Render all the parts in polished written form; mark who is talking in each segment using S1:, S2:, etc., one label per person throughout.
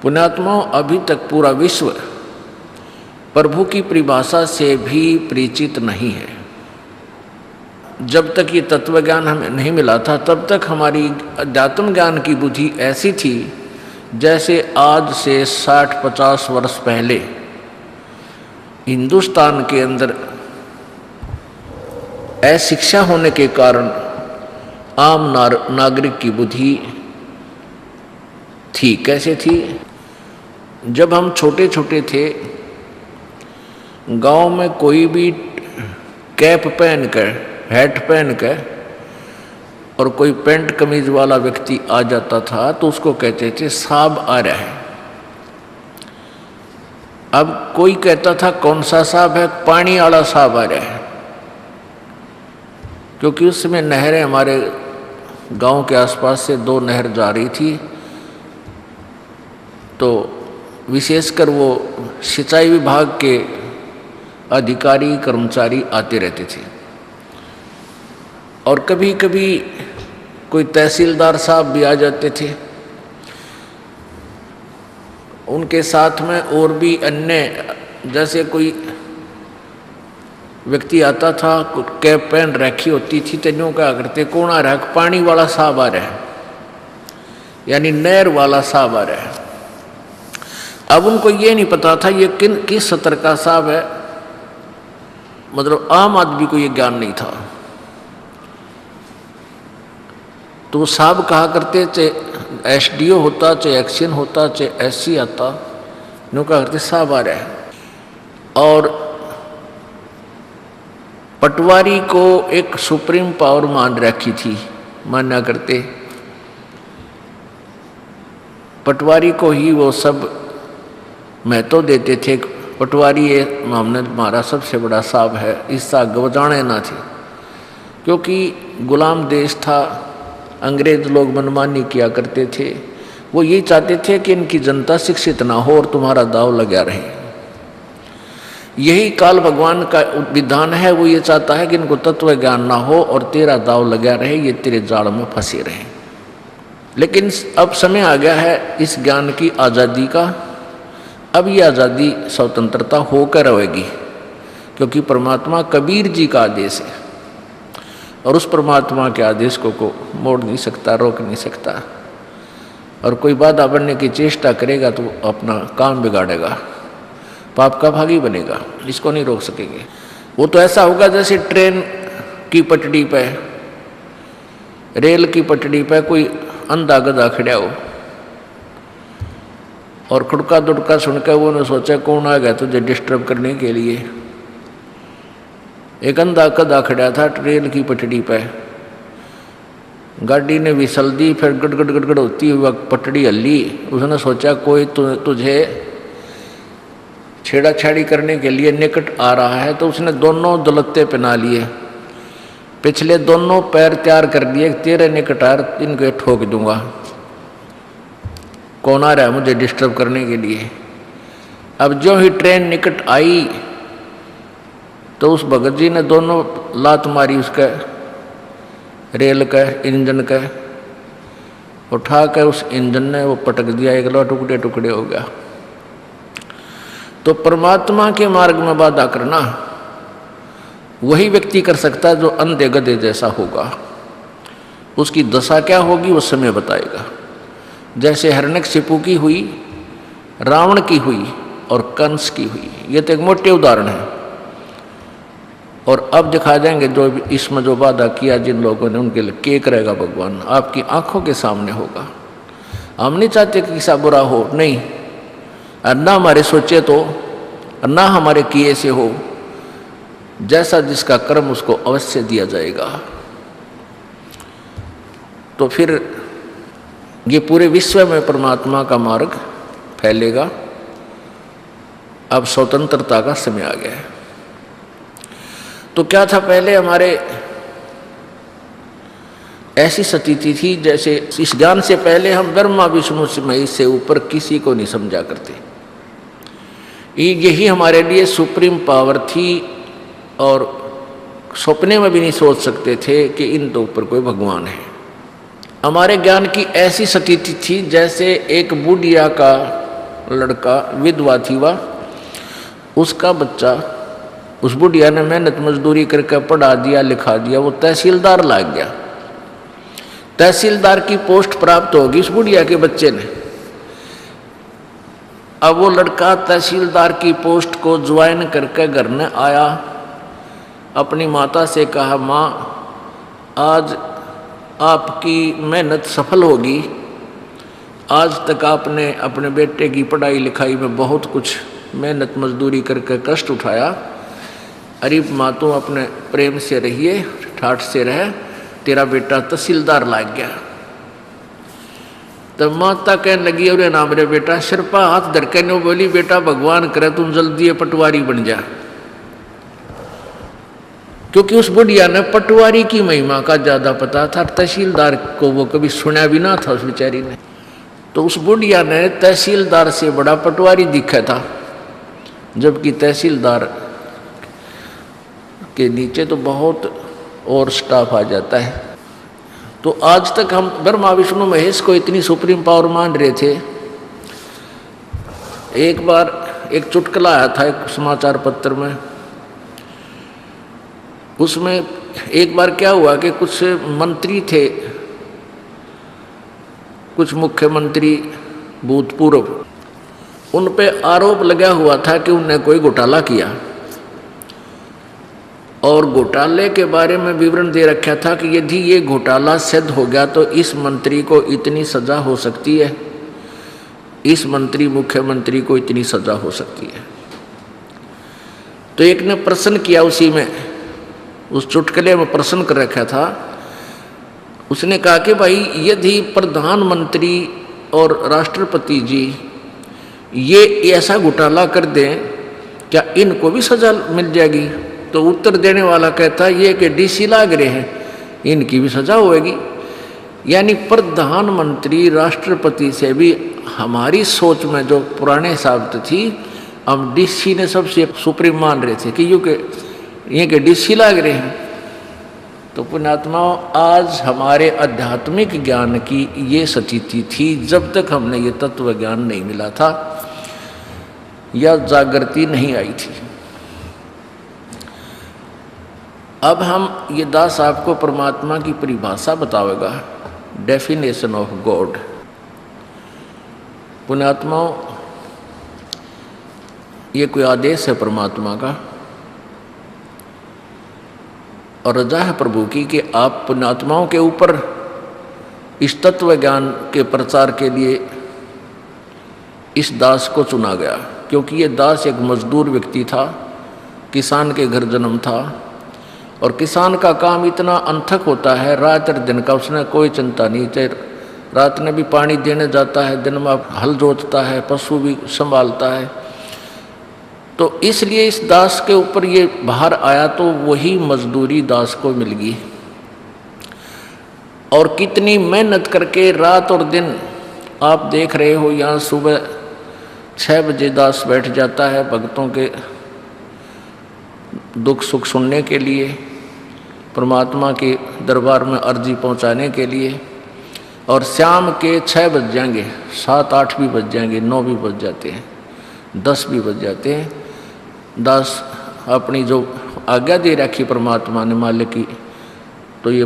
S1: पुण्यात्माओं, अभी तक पूरा विश्व प्रभु की परिभाषा से भी परिचित नहीं है। जब तक ये तत्व ज्ञान हमें नहीं मिला था तब तक हमारी अध्यात्म ज्ञान की बुद्धि ऐसी थी जैसे आज से 60-50 वर्ष पहले हिंदुस्तान के अंदर अशिक्षा होने के कारण आम नागरिक की बुद्धि थी। कैसे थी? जब हम छोटे छोटे थे, गांव में कोई भी कैप पहनकर, हैट पहनकर और कोई पैंट कमीज वाला व्यक्ति आ जाता था तो उसको कहते थे साहब आ रहा है। अब कोई कहता था कौन सा साहब है? पानी वाला साहब आ रहा है, क्योंकि उस समय नहरें हमारे गांव के आसपास से 2 नहर जा रही थी, तो विशेषकर वो सिंचाई विभाग के अधिकारी कर्मचारी आते रहते थे। और कभी कभी कोई तहसीलदार साहब भी आ जाते थे, उनके साथ में और भी अन्य, जैसे कोई व्यक्ति आता था, कैप पहन रखी होती थी, तेनों क्या करते, कौन आ रहा है? पानी वाला साहब आ रहा है, यानी नहर वाला साहब आ रहा है। अब उनको ये नहीं पता था ये किस सतर का साहब है, मतलब आम आदमी को ये ज्ञान नहीं था। तो साहब कहा करते, चाहे एसडीओ होता, चाहे एक्शन होता, चाहे एससी आता, नो कहा करते साहब आ रहा है। और पटवारी को एक सुप्रीम पावर मान रखी थी, माना करते पटवारी को ही वो सब महत्व देते थे। पटवारी ये मामले हमारा सबसे बड़ा साहब है, इससे आगे बजाने ना थे, क्योंकि गुलाम देश था, अंग्रेज लोग मनमानी किया करते थे। वो यही चाहते थे कि इनकी जनता शिक्षित ना हो और तुम्हारा दाव लगा रहे। यही काल भगवान का विधान है, वो ये चाहता है कि इनको तत्व ज्ञान ना हो और तेरा दाव लगा रहे, ये तेरे जाल में फंसे रहे। लेकिन अब समय आ गया है इस ज्ञान की आज़ादी का। अब ये आज़ादी स्वतंत्रता होकर रहेगी, क्योंकि परमात्मा कबीर जी का आदेश है और उस परमात्मा के आदेश को मोड़ नहीं सकता, रोक नहीं सकता। और कोई बाधा बनने की चेष्टा करेगा तो अपना काम बिगाड़ेगा, पाप का भागी बनेगा, इसको नहीं रोक सकेंगे। वो तो ऐसा होगा जैसे ट्रेन की पटड़ी पे, रेल की पटड़ी पे कोई अंधा गधा खड़ा हो और खुड़का दुड़का सुनकर वो ने सोचा कौन आ गया तुझे डिस्टर्ब करने के लिए। एक अंधा गधा खड़ा था रेल की पटड़ी पे, गाड़ी ने विसल दी, फिर गड़गड़ गड़गड़ होती हुई पटड़ी हल्ली। उसने सोचा कोई तुझे छेड़ाछाड़ी करने के लिए निकट आ रहा है, तो उसने दोनों दलत्ते पहना लिए, पिछले दोनों पैर तैयार कर दिए, तेरे निकट आ इनको ठोक दूंगा, कौन आ रहा है मुझे डिस्टर्ब करने के लिए। अब जो ही ट्रेन निकट आई तो उस भगत जी ने दोनों लात मारी उसका, रेल का इंजन का, उठा कर उस इंजन ने वो पटक दिया, एक लो टुकड़े टुकड़े हो गया। तो परमात्मा के मार्ग में बाधा करना वही व्यक्ति कर सकता है जो अंधे गधे जैसा होगा। उसकी दशा क्या होगी वो समय बताएगा। जैसे हिरण्यकशिपु की हुई, रावण की हुई और कंस की हुई, ये तो एक मोटे उदाहरण है। और अब दिखा जाएंगे जो इसमें जो वादा किया जिन लोगों ने, उनके लिए क्या करेगा भगवान, आपकी आंखों के सामने होगा। हम नहीं चाहते कि किसी बुरा हो, नहीं, और ना हमारे सोचे तो, ना हमारे किए से हो, जैसा जिसका कर्म उसको अवश्य दिया जाएगा। तो फिर ये पूरे विश्व में परमात्मा का मार्ग फैलेगा। अब स्वतंत्रता का समय आ गया है। तो क्या था, पहले हमारे ऐसी स्थिति थी जैसे इस ज्ञान से पहले हम ब्रह्मा विष्णु महेश से ऊपर किसी को नहीं समझा करते। यही हमारे लिए सुप्रीम पावर थी और सपने में भी नहीं सोच सकते थे कि इन तो ऊपर कोई भगवान है। हमारे ज्ञान की ऐसी स्थिति थी जैसे एक बुढ़िया का लड़का, विधवा थी वह, उसका बच्चा उस बुढ़िया ने मेहनत मजदूरी करके पढ़ा दिया, लिखा दिया, वो तहसीलदार लाग गया। तहसीलदार की पोस्ट प्राप्त होगी उस बुढ़िया के बच्चे ने। अब वो लड़का तहसीलदार की पोस्ट को ज्वाइन करके घर में आया, अपनी माता से कहा, माँ आज आपकी मेहनत सफल होगी, आज तक आपने अपने बेटे की पढ़ाई लिखाई में बहुत कुछ मेहनत मजदूरी करके कष्ट उठाया, अरे माँ तू अपने प्रेम से रहिए, ठाठ से रहे, तेरा बेटा तहसीलदार लाग गया। तब माता कहने लगी, अरे नाम रे बेटा, सिर पर हाथ धर के नो बोली, बेटा भगवान करे तुम जल्दी पटवारी बन जा। क्योंकि उस बुढ़िया ने पटवारी की महिमा का ज्यादा पता था, तहसीलदार को वो कभी सुना भी ना था उस बेचारी ने। तो उस बुढ़िया ने तहसीलदार से बड़ा पटवारी दिखा था, जबकि तहसीलदार के नीचे तो बहुत और स्टाफ आ जाता है। तो आज तक हम ब्रह्मा विष्णु महेश को इतनी सुप्रीम पावर मान रहे थे। एक बार एक चुटकुला आया था एक समाचार पत्र में, उसमें एक बार क्या हुआ कि कुछ मंत्री थे, कुछ मुख्यमंत्री भूतपूर्व, उन पे आरोप लगा हुआ था कि उन्होंने कोई घोटाला किया, और घोटाले के बारे में विवरण दे रखा था कि यदि ये घोटाला सिद्ध हो गया तो इस मंत्री को इतनी सजा हो सकती है, इस मंत्री मुख्यमंत्री को इतनी सजा हो सकती है। तो एक ने प्रश्न किया, उसी में उस चुटकुले में प्रश्न कर रखा था, उसने कहा कि भाई यदि प्रधानमंत्री और राष्ट्रपति जी ये ऐसा घोटाला कर दें, क्या इनको भी सजा मिल जाएगी? तो उत्तर देने वाला कहता है, ये कि डीसी लाग रहे हैं, इनकी भी सजा होगी। यानी प्रधानमंत्री राष्ट्रपति से भी हमारी सोच में जो पुराने हिसाब थी, हम डीसी ने सबसे सुप्रीम मान रहे थे कि ये के डीसी लाग रहे हैं। तो पुण्यात्माओं, आज हमारे आध्यात्मिक ज्ञान की ये स्थिति थी जब तक हमने ये तत्व ज्ञान नहीं मिला था या जागृति नहीं आई थी। अब हम ये दास आपको परमात्मा की परिभाषा बतावेगा, डेफिनेशन ऑफ गॉड। पुण्यात्माओं, ये कोई आदेश है परमात्मा का और रजा है प्रभु की कि आप पुण्यात्माओं के ऊपर इस तत्व ज्ञान के प्रचार के लिए इस दास को चुना गया। क्योंकि ये दास एक मजदूर व्यक्ति था, किसान के घर जन्म था, और किसान का काम इतना अनथक होता है, रात और दिन का उसने कोई चिंता नहीं, चाहे रात में भी पानी देने जाता है, दिन में हल जोतता है, पशु भी संभालता है। तो इसलिए इस दास के ऊपर ये भार आया, तो वही मजदूरी दास को मिल गई। और कितनी मेहनत करके रात और दिन आप देख रहे हो, यहाँ सुबह 6 बजे दास बैठ जाता है भक्तों के दुख सुख सुनने के लिए, परमात्मा के दरबार में अर्जी पहुंचाने के लिए, और शाम के 6 बज जाएंगे, 7 8 भी बज जाएंगे, 9 भी बज जाते हैं, 10 भी बज जाते हैं, दास अपनी जो आज्ञा दे रखी परमात्मा ने मालिक की, तो ये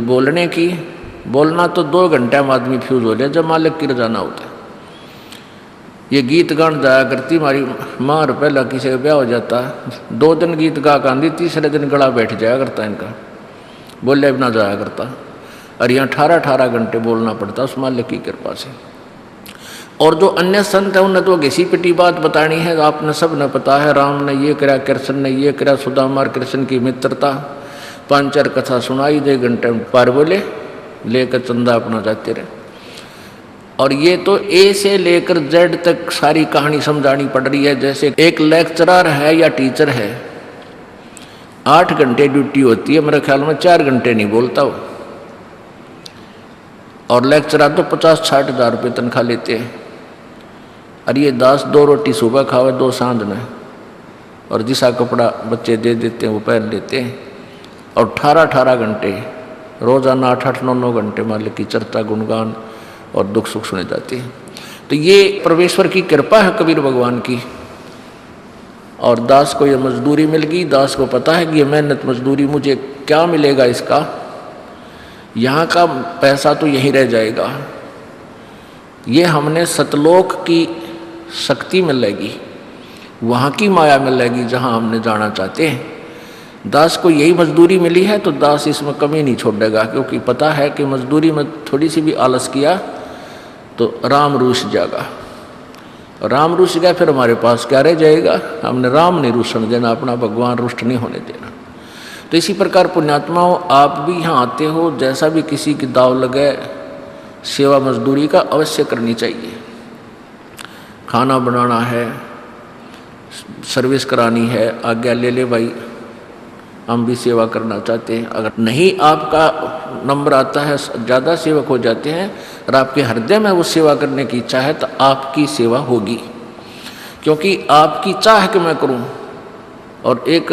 S1: बोलना तो 2 घंटे में आदमी फ्यूज हो जाए जब मालिक की रजाना होता है। ये गीत गान जाया करती हमारी माँ, पहला किसी का ब्याह हो जाता, 2 दिन गीत गा गांधी, तीसरे दिन गला बैठ जाया करता इनका, बोले भी ना जाया करता। और यहाँ 18 घंटे बोलना पड़ता उस मालिक की कृपा से। और जो अन्य संत है उन्हें तो घिसी पिटी बात बतानी है, आपने सब ने पता है, राम ने ये करा, कृष्ण ने ये करा, सुदामा और कृष्ण की मित्रता, 5-4 कथा सुनाई, 2 घंटे पार बोले, लेकर चंदा अपना जाते रहे। और ये तो ए से लेकर जेड तक सारी कहानी समझानी पड़ रही है। जैसे एक लेक्चरर है या टीचर है, 8 घंटे ड्यूटी होती है, मेरे ख्याल में 4 घंटे नहीं बोलता हो, और लेक्चरर तो 50-60 हज़ार रुपये तनख्वाह लेते हैं। और ये दास 2 रोटी सुबह खावे, 2 सांझ में, और जिसा कपड़ा बच्चे दे देते हैं वो पहन लेते हैं, और 18 घंटे रोजाना 8-9 घंटे मालिक की चर्चा गुणगान और दुख सुख सुने जाते हैं। तो ये परमेश्वर की कृपा है कबीर भगवान की। और दास को ये मजदूरी मिल गई, दास को पता है कि ये मेहनत मजदूरी मुझे क्या मिलेगा इसका, यहाँ का पैसा तो यहीं रह जाएगा, ये हमने सतलोक की शक्ति मिलेगी, वहाँ की माया मिलेगी जहाँ हमने जाना चाहते हैं। दास को यही मजदूरी मिली है तो दास इसमें कमी नहीं छोड़ेगा, क्योंकि पता है कि मजदूरी में थोड़ी सी भी आलस किया तो राम रूठ जाएगा, राम रूठ गया फिर हमारे पास क्या रह जाएगा। हमने राम नहीं रूठने देना, अपना भगवान रुष्ट नहीं होने देना। तो इसी प्रकार पुण्यात्माओं, आप भी यहाँ आते हो, जैसा भी किसी की दाव लगे सेवा मजदूरी का अवश्य करनी चाहिए। खाना बनाना है, सर्विस करानी है, आज्ञा ले ले भाई, हम भी सेवा करना चाहते हैं। अगर नहीं आपका नंबर आता है, ज़्यादा सेवक हो जाते हैं और आपके हृदय में वो सेवा करने की इच्छा है तो आपकी सेवा होगी, क्योंकि आपकी चाह है कि मैं करूं, और एक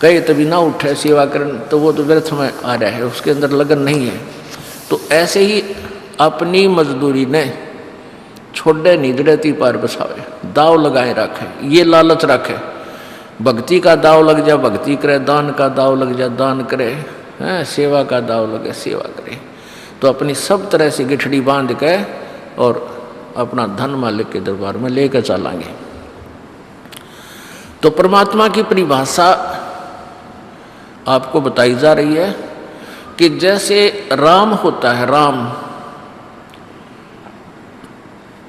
S1: कहे तभी ना उठे सेवा करने तो वो तो व्यर्थ में आ रहा है, उसके अंदर लगन नहीं है। तो ऐसे ही अपनी मजदूरी ने छोड़े निधड़ती पार बसावे, दाव लगाए रखे, ये लालच रखे, भक्ति का दाव लग जा भक्ति करे, दान का दाव लग जा दान करे, सेवा का दाव लगे सेवा करे, तो अपनी सब तरह से गिठड़ी बांध के और अपना धन मालिक के दरबार में लेकर चलाएंगे। तो परमात्मा की परिभाषा आपको बताई जा रही है कि जैसे राम होता है,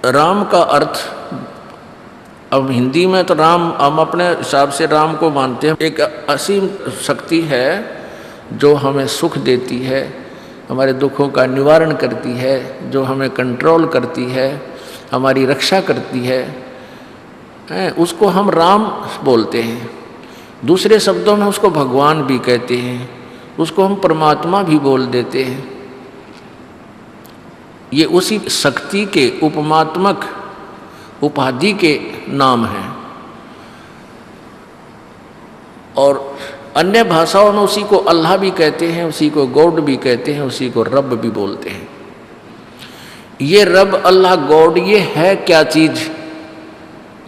S1: राम का अर्थ, अब हिंदी में तो राम हम अपने हिसाब से राम को मानते हैं, एक असीम शक्ति है जो हमें सुख देती है, हमारे दुखों का निवारण करती है, जो हमें कंट्रोल करती है, हमारी रक्षा करती है, उसको हम राम बोलते हैं। दूसरे शब्दों में उसको भगवान भी कहते हैं, उसको हम परमात्मा भी बोल देते हैं। ये उसी शक्ति के उपमात्मक उपाधि के नाम हैं, और अन्य भाषाओं में उसी को अल्लाह भी कहते हैं, उसी को गॉड भी कहते हैं, उसी को रब भी बोलते हैं। ये रब, अल्लाह, गॉड, ये है क्या चीज?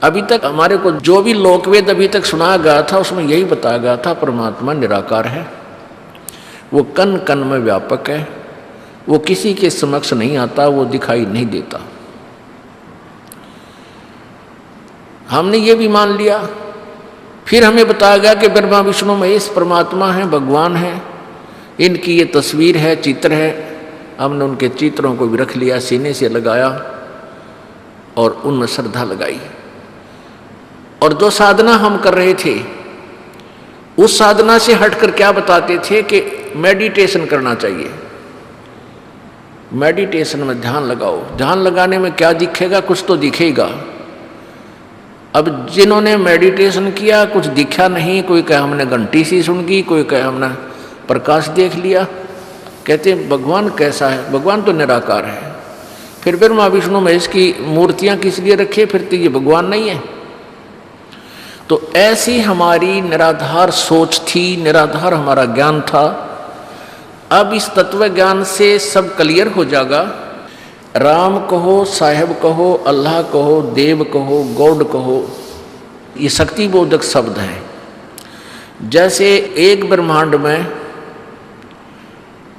S1: अभी तक हमारे को जो भी लोकवेद अभी तक सुनाया गया था उसमें यही बताया गया था, परमात्मा निराकार है, वो कण कण में व्यापक है, वो किसी के समक्ष नहीं आता, वो दिखाई नहीं देता। हमने ये भी मान लिया, फिर हमें बताया गया कि ब्रह्मा विष्णु महेश परमात्मा है, भगवान है, इनकी ये तस्वीर है, चित्र है। हमने उनके चित्रों को भी रख लिया, सीने से लगाया और उनमें श्रद्धा लगाई। और जो साधना हम कर रहे थे उस साधना से हटकर क्या बताते थे कि मेडिटेशन करना चाहिए, मेडिटेशन में ध्यान लगाओ। ध्यान लगाने में क्या दिखेगा? कुछ तो दिखेगा। अब जिन्होंने मेडिटेशन किया कुछ दिखा नहीं, कोई कहे हमने घंटी सी सुन गई, कोई कहे हमने प्रकाश देख लिया, कहते भगवान कैसा है? भगवान तो निराकार है। फिर ब्रह्मा विष्णु महेश की मूर्तियां किस लिए रखी? फिर तो ये भगवान नहीं है। तो ऐसी हमारी निराधार सोच थी, निराधार हमारा ज्ञान था। अब इस तत्व ज्ञान से सब क्लियर हो जाएगा। राम कहो, साहेब कहो, अल्लाह कहो, देव कहो, गॉड कहो, ये शक्तिबोधक शब्द हैं। जैसे एक ब्रह्मांड में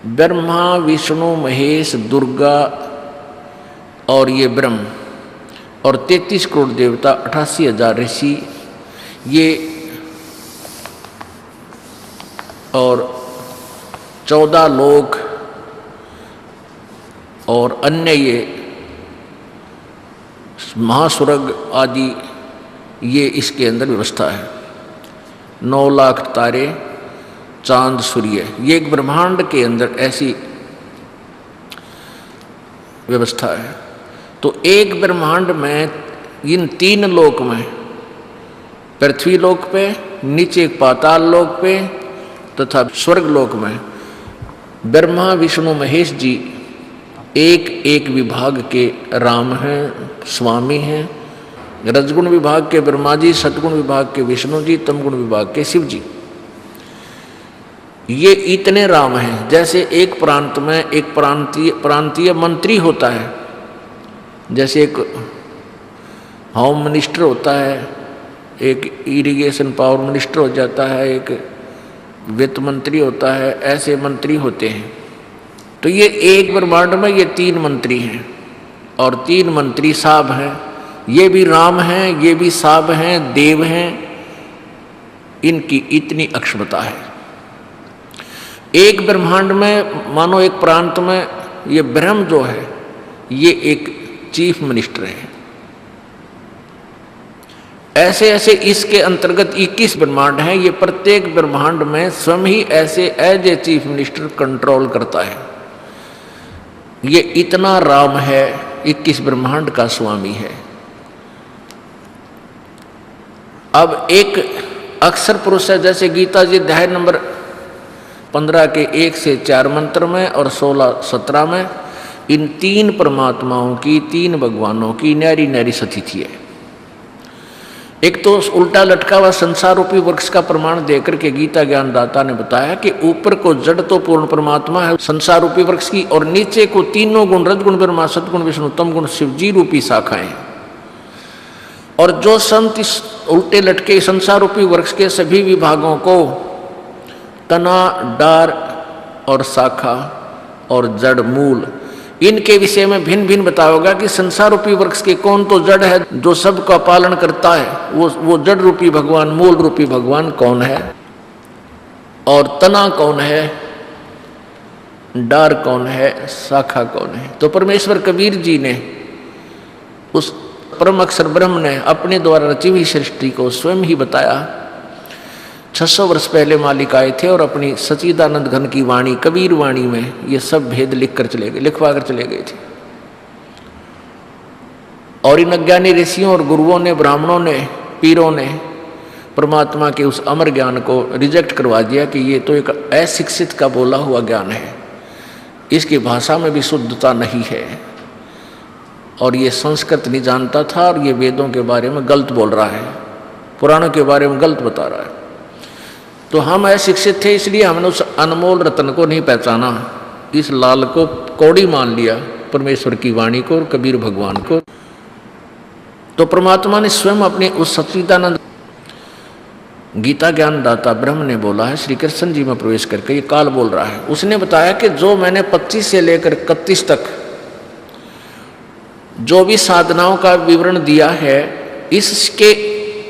S1: ब्रह्मा विष्णु महेश दुर्गा और ये ब्रह्म और 33 करोड़ देवता, 88,000 ऋषि, ये और 14 लोक और अन्य ये महास्वर्ग आदि, ये इसके अंदर व्यवस्था है। 9 लाख तारे, चांद, सूर्य, ये एक ब्रह्मांड के अंदर ऐसी व्यवस्था है। तो एक ब्रह्मांड में इन 3 लोक में, पृथ्वी लोक पे, नीचे पाताल लोक पे तथा स्वर्ग लोक में ब्रह्मा विष्णु महेश जी एक एक विभाग के राम हैं, स्वामी हैं। रजगुण विभाग के ब्रह्मा जी, सतगुण विभाग के विष्णु जी, तमगुण विभाग के शिव जी। ये इतने राम हैं। जैसे एक प्रांत में एक प्रांतीय मंत्री होता है, जैसे एक होम मिनिस्टर होता है, एक इरिगेशन पावर मिनिस्टर हो जाता है, एक वित्त मंत्री होता है, ऐसे मंत्री होते हैं। तो ये एक ब्रह्मांड में ये 3 मंत्री हैं और 3 मंत्री साब हैं। ये भी राम हैं, ये भी साब हैं, देव हैं। इनकी इतनी अक्षमता है। एक ब्रह्मांड में मानो एक प्रांत में ये ब्रह्म जो है ये एक चीफ मिनिस्टर है। ऐसे ऐसे इसके अंतर्गत 21 ब्रह्मांड हैं। ये प्रत्येक ब्रह्मांड में स्वयं ही ऐसे as a chief minister control करता है। ये इतना राम है, 21 ब्रह्मांड का स्वामी है। अब एक अक्षर पुरुष है, जैसे गीता जी अध्याय नंबर 15 के 1 से 4 मंत्र में और 16-17 में इन 3 परमात्माओं की, 3 भगवानों की न्यारी न्यारी स्थिति है। एक तो उल्टा लटका हुआ संसार रूपी वृक्ष का प्रमाण देकर के गीता ज्ञानदाता ने बताया कि ऊपर को जड़ तो पूर्ण परमात्मा है संसार रूपी वृक्ष की, और नीचे को तीनों गुण रजगुण ब्रह्मा सतगुण विष्णु तम गुण शिवजी रूपी शाखाएं। और जो संत इस उल्टे लटके संसार रूपी वृक्ष के सभी विभागों को तना, डार और शाखा और जड़ मूल इनके विषय में भिन्न भिन्न बताओगा कि संसार रूपी वृक्ष के कौन तो जड़ है जो सबका पालन करता है, वो जड़ रूपी भगवान, मूल रूपी भगवान कौन है, और तना कौन है, डार कौन है, शाखा कौन है। तो परमेश्वर कबीर जी ने उस परम अक्षर ब्रह्म ने अपने द्वारा रची हुई सृष्टि को स्वयं ही बताया। 600 वर्ष पहले मालिक आए थे और अपनी सच्चिदानंद घन की वाणी कबीर वाणी में ये सब भेद लिखवा कर चले गए थे। और इन अज्ञानी ऋषियों और गुरुओं ने, ब्राह्मणों ने, पीरों ने परमात्मा के उस अमर ज्ञान को रिजेक्ट करवा दिया कि ये तो एक अशिक्षित का बोला हुआ ज्ञान है, इसकी भाषा में भी शुद्धता नहीं है, और ये संस्कृत नहीं जानता था, और ये वेदों के बारे में गलत बोल रहा है, पुराणों के बारे में गलत बता रहा है। तो हम अशिक्षित थे, इसलिए हमने उस अनमोल रत्न को नहीं पहचाना, इस लाल को कौड़ी मान लिया, परमेश्वर की वाणी को और कबीर भगवान को। तो परमात्मा ने स्वयं अपने उस सच्चिदानंद गीता ज्ञानदाता ब्रह्म ने बोला है, श्री कृष्ण जी में प्रवेश करके ये काल बोल रहा है। उसने बताया कि जो मैंने 25 से लेकर 31 तक जो भी साधनाओं का विवरण दिया है, इसके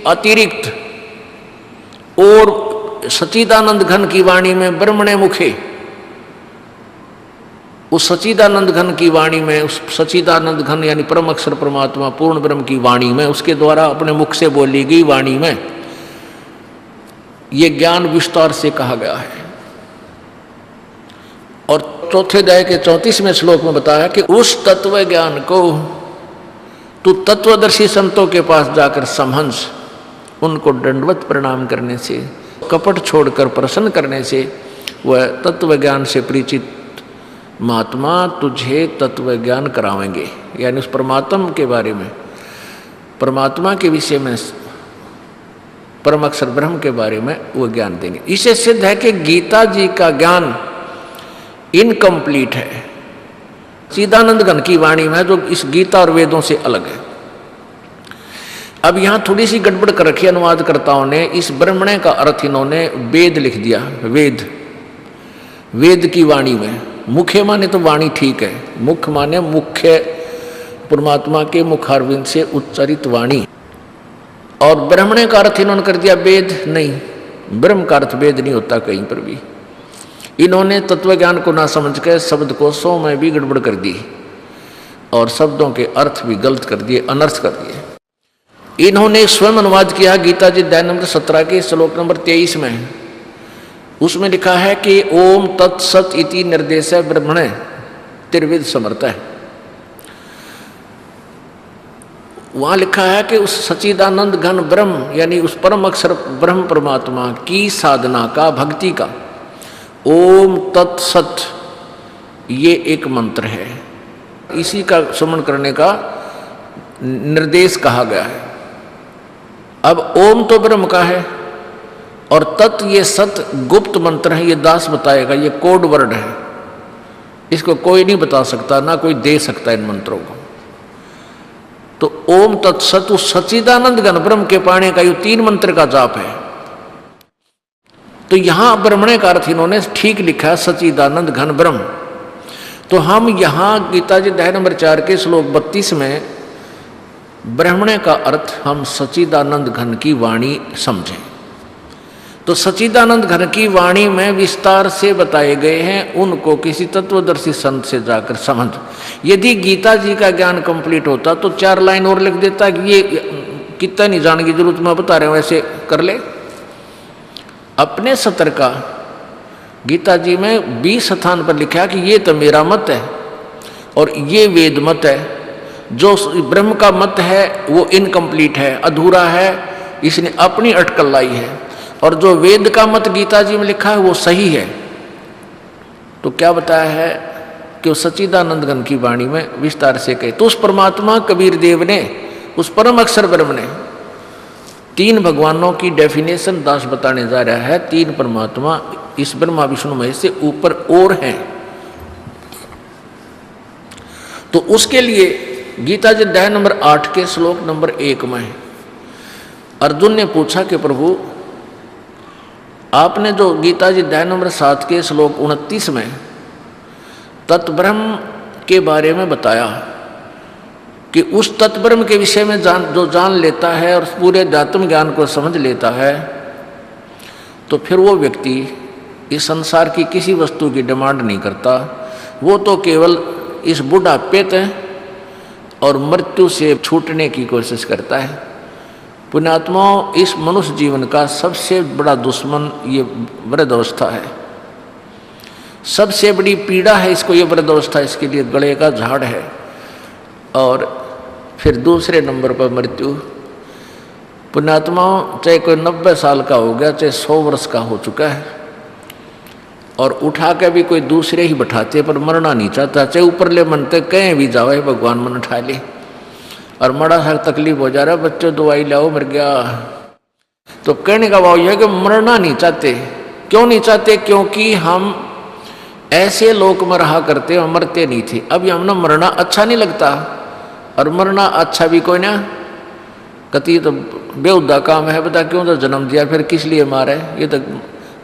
S1: अतिरिक्त और सच्चिदानंद घन की वाणी में ब्रह्मणे मुखे, उस सच्चिदानंद घन की वाणी में, उस सच्चिदानंद घन यानी परम अक्षर परमात्मा पूर्ण ब्रह्म की वाणी में, उसके द्वारा अपने मुख से बोली गई वाणी में ये ज्ञान विस्तार से कहा गया है। और चौथे अध्याय के 34वें श्लोक में बताया कि उस तत्व ज्ञान को तू तत्वदर्शी संतों के पास जाकर समझ, उनको दंडवत प्रणाम करने से, कपट छोड़कर प्रसन्न करने से वह तत्व ज्ञान से परिचित महात्मा तुझे तत्व ज्ञान करावेंगे। यानी उस परमात्मा के बारे में, परमात्मा के विषय में, परम अक्षर ब्रह्म के बारे में वो ज्ञान देंगे। इसे सिद्ध है कि गीता जी का ज्ञान इनकम्प्लीट है सच्चिदानंद घन की वाणी में, जो इस गीता और वेदों से अलग है। अब यहाँ थोड़ी सी गड़बड़ कर रखी अनुवादकर्ताओं ने। इस ब्रह्मणे का अर्थ इन्होंने वेद लिख दिया, वेद, वेद की वाणी में। मुख्य माने तो वाणी ठीक है, मुख्य माने मुख्य परमात्मा के मुखारविंद से उच्चारित वाणी, और ब्रह्मणे का अर्थ इन्होंने कर दिया वेद। नहीं, ब्रह्म का अर्थ वेद नहीं होता कहीं पर भी। इन्होंने तत्व ज्ञान को ना समझ कर शब्दकोशों में भी गड़बड़ कर दी और शब्दों के अर्थ भी गलत कर दिए, अनर्थ कर दिए। इन्होंने स्वयं अनुवाद किया गीता जी अध्याय नंबर 17 के श्लोक नंबर 23 में। उसमें लिखा है कि ओम तत्सत इति निर्देश ब्रह्मणे त्रिविध समर्थ है। वहां लिखा है कि उस सच्चिदानंद घन ब्रह्म यानी उस परम अक्षर ब्रह्म परमात्मा की साधना का, भक्ति का ओम तत्सत ये एक मंत्र है, इसी का स्मरण करने का निर्देश कहा गया है। अब ओम तो ब्रह्म का है और तत् ये सत गुप्त मंत्र है, ये दास बताएगा, ये कोड वर्ड है, इसको कोई नहीं बता सकता, ना कोई दे सकता इन मंत्रों को। तो ओम तत्सत उस सच्चिदानंद घन ब्रह्म के पाने का ये 3 मंत्र का जाप है। तो यहां ब्रह्मणे का अर्थ इन्होंने ठीक लिखा, सच्चिदानंद घन ब्रह्म। तो हम यहां गीता जी अध्याय नंबर 4 के श्लोक 32 में ब्रह्मणे का अर्थ हम सच्चिदानंद घन की वाणी समझें। तो सच्चिदानंद घन की वाणी में विस्तार से बताए गए हैं, उनको किसी तत्वदर्शी संत से जाकर समझ। यदि गीता जी का ज्ञान कंप्लीट होता तो 4 लाइन और लिख देता कि ये कितना नहीं जानने की जरूरत, मैं बता रहा हूं वैसे कर ले। अपने सत्र का गीता जी में 20 स्थान पर लिखा कि ये तो मेरा मत है और ये वेद मत है। जो ब्रह्म का मत है वो इनकम्प्लीट है, अधूरा है, इसने अपनी अटकल लाई है। और जो वेद का मत गीता जी में लिखा है वो सही है। तो क्या बताया है कि वो सच्चिदानंद घन की वाणी में विस्तार से कहे। तो उस परमात्मा कबीर देव ने, उस परम अक्षर ब्रह्म ने 3 भगवानों की डेफिनेशन दास बताने जा रहा है। 3 परमात्मा इस ब्रह्मा विष्णु महेश से ऊपर और हैं। तो उसके लिए गीता जी अध्याय नंबर 8 के श्लोक नंबर 1 में अर्जुन ने पूछा कि प्रभु आपने जो गीता जी अध्याय नंबर 7 के श्लोक 29 में तत्ब्रह्म के बारे में बताया कि उस तत्ब्रह्म के विषय में जो जान लेता है और पूरे अध्यात्म ज्ञान को समझ लेता है, तो फिर वो व्यक्ति इस संसार की किसी वस्तु की डिमांड नहीं करता। वो तो केवल इस बुढ़ापे और मृत्यु से छूटने की कोशिश करता है। पुण्यात्माओं, इस मनुष्य जीवन का सबसे बड़ा दुश्मन ये वृद्धावस्था है। सबसे बड़ी पीड़ा है इसको ये वृद्धावस्था, इसके लिए गले का झाड़ है। और फिर दूसरे नंबर पर मृत्यु। पुण्यात्माओं, चाहे कोई 90 साल का हो गया, चाहे 100 वर्ष का हो चुका है, और उठा के भी कोई दूसरे ही बैठाते पर मरना नहीं चाहता। चाहे ऊपर ले मनते कहीं भी जाओ भगवान मन उठा ले, और बड़ा सा तकलीफ हो जा रहा है, बच्चों दवाई लाओ मर गया। तो कहने का भाव यह है कि मरना नहीं चाहते। क्यों नहीं चाहते? क्योंकि हम ऐसे लोक में रहा करते और मरते नहीं थे। अब हमने मरना अच्छा नहीं लगता, और मरना अच्छा भी कोई ना कति तो बेहुदा काम है। बता क्यों तो जन्म दिया, फिर किस लिए मारे? ये तो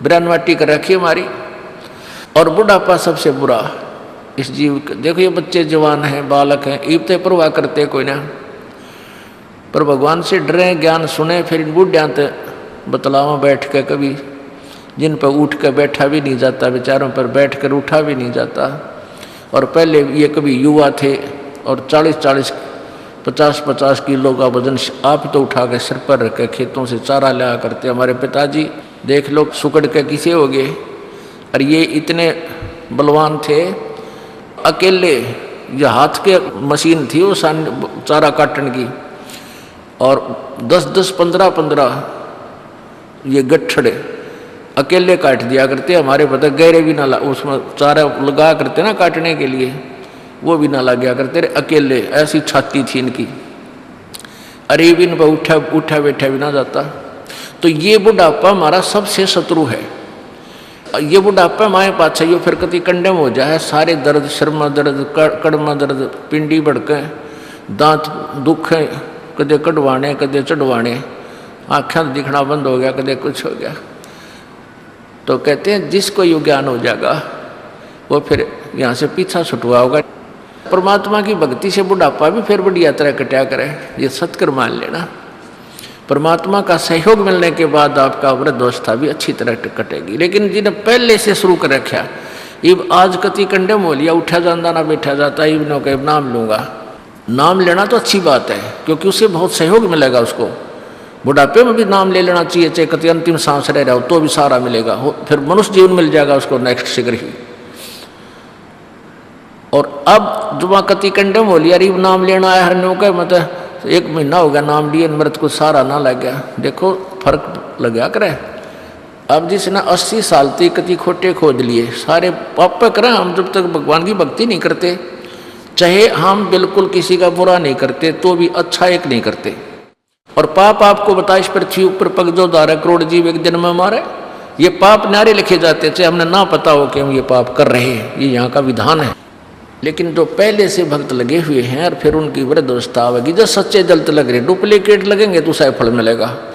S1: ब्रह्मवाटी कर रखी हमारी। और बुढ़ापा सबसे बुरा इस जीव। देखो ये बच्चे जवान हैं, बालक हैं, ईबते परवाह करते कोई ना, पर भगवान से डरे, ज्ञान सुने, फिर इन बुढ़िया बतलावा बैठ के, कभी जिन पर उठ कर बैठा भी नहीं जाता, बेचारों पर बैठ कर उठा भी नहीं जाता। और पहले ये कभी युवा थे और 40-40, 50-50 किलो का वजन आप तो उठा के सिर पर रख के खेतों से चारा लाया करते। हमारे पिताजी देख लो सुकड़ के किसे हो गए, और ये इतने बलवान थे, अकेले ये हाथ के मशीन थी वो चारा काटने की, और 10-10, 15-15 ये गट्ठड़े अकेले काट दिया करते। हमारे पता गहरे भी ना उसमें चारा लगा करते ना काटने के लिए, वो भी ना लग गया करते रहे अकेले। ऐसी छाती थी इनकी, अरे भी इन पर उठा बैठा भी ना जाता। तो ये बुढ़ापा हमारा सबसे शत्रु है। ये बुढ़ापा माए पाछा यो फिर कति कंडम हो जाए, सारे दर्द, शर्मा दर्द, कड़मा दर्द, पिंडी भड़के, दांत दुख है, कदे कटवाने कदे चढ़वाने, आँखें दिखना बंद हो गया, कदे कुछ हो गया। तो कहते हैं जिसको यो ज्ञान हो जाएगा वो फिर यहाँ से पीछा छुटवा होगा। परमात्मा की भक्ति से बुढ़ापा भी फिर बड़ी यात्रा कटा करे, ये सत्कर मान लेना। परमात्मा का सहयोग मिलने के बाद आपका वृद्धावस्था भी अच्छी तरह कटेगी। लेकिन जिन्हें पहले से शुरू कर रखा, इब आज कति कंडम हो लिया, उठा जाता ना बैठा जाता, इब नो के नाम लूँगा। नाम लेना तो अच्छी बात है, क्योंकि उससे बहुत सहयोग मिलेगा उसको। बुढ़ापे में भी नाम ले लेना चाहिए, चाहे कति अंतिम सांस रह रहा हो तो भी सारा मिलेगा, फिर मनुष्य जीवन मिल जाएगा उसको नेक्स्ट शीघ्र ही। और अब जुमा कति कंडम हो लिया, इब नाम लेना है हरनों का, मतलब 1 महीना हो गया नाम लिए, मृत को सारा ना लग गया। देखो फर्क लग गया करे। अब जिसने 80 साल तक कति खोटे खोद लिए, सारे पाप करें। हम जब तक भगवान की भक्ति नहीं करते, चाहे हम बिल्कुल किसी का बुरा नहीं करते, तो भी अच्छा एक नहीं करते। और पाप आपको बता, इस पृथ्वी ऊपर पग जो 12 करोड़ जीव एक दिन में मारे, ये पाप नारे लिखे जाते, चाहे हमने ना पता हो कि हम ये पाप कर रहे हैं। ये यहाँ का विधान है। लेकिन जो पहले से भक्त लगे हुए हैं और फिर उनकी वृद्धावस्था आवेगी, जो सच्चे दल लग रहे, डुप्लीकेट लगेंगे तो शायद फल मिलेगा।